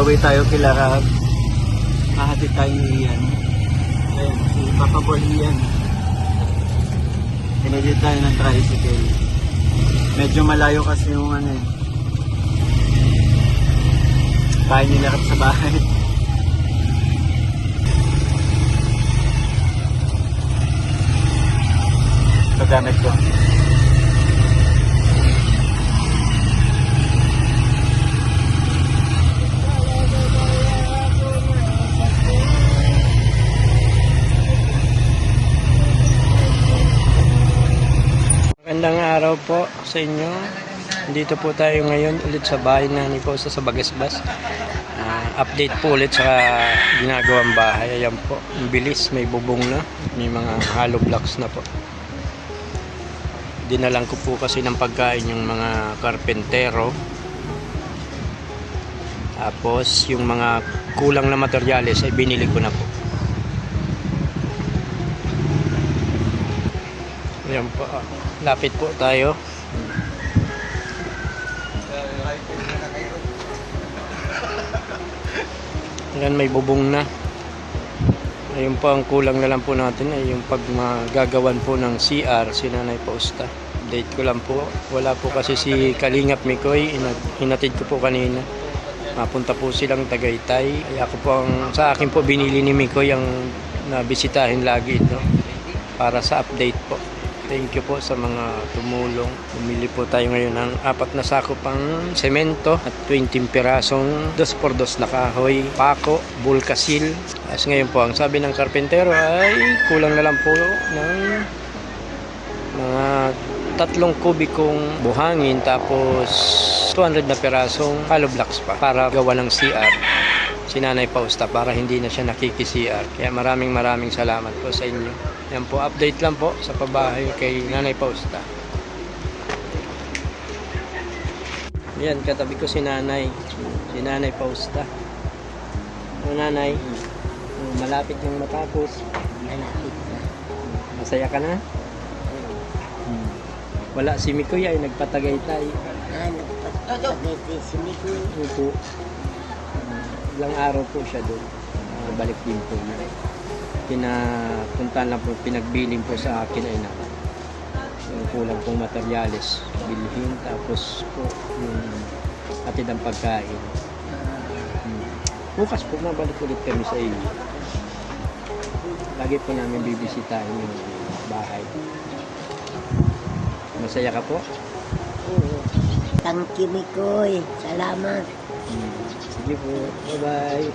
the way tayo kila Rab. Mahatid tayo ni Ian. Ayan, si Papa Boy Ian. Pinagid tayo ng tricycle. Medyo malayo kasi yung ano eh. Bahay nila sa bahay. Ito gamit ko. Magandang araw po sa inyo. Dito po tayo ngayon ulit sa bahay na ni Pausta sa Bagasbas. Update po ulit sa ginagawang bahay. Ayan po, ang bilis, may bubong na, may mga hollow blocks na po. Dinalang ko po kasi ng pagkain yung mga karpentero. Tapos yung mga kulang na materyales ay binili ko na po. Ayan po, lapit po tayo. Ayan, may bubong na. Ayun po, ang kulang na lang po natin ay yung pag magagawan po ng CR si Nanay Pausta. Update ko lang po. Wala po kasi si Kalingap Mikoy. Hinatid ko po kanina. Mapunta po silang Tagaytay. Ay ako po sa akin po binili ni Mikoy ang nabisitahin lagi ito para sa update po. Thank you po sa mga tumulong. Bumili po tayo ngayon ng 4 na sako pang semento at 20 pirasong 2x2 na kahoy, pako, bulkasil. As ngayon po, ang sabi ng karpentero ay kulang na lang po ng mga 3 kubikong buhangin tapos 200 na pirasong hollow blocks pa para gawa ng CR si Nanay Pausta para hindi na siya nakiki-CR. Kaya maraming salamat po sa inyo. Yan po, update lang po sa pabahay kay Nanay Pausta. Yan, katabi ko si Nanay Pausta. O Nanay, malapit nang matapos. Malapit na. Masaya ka na? Wala, si Mikoy ay nagpatagaytay. Nagpatagay si Mikoy. Opo. Ilang araw po siya doon. Balik din po niya. Pinapunta lang po, pinagbiling po sa akin ay na yung kulang pong materyales bilhin, tapos po yung atid ang pagkain. Bukas po mabalik ulit kami sa iyo. Lagi po namin bibisitahin yung bahay. Masaya ka po? Oo. Thank you, Mikoy. Salamat. Sige po, bye bye.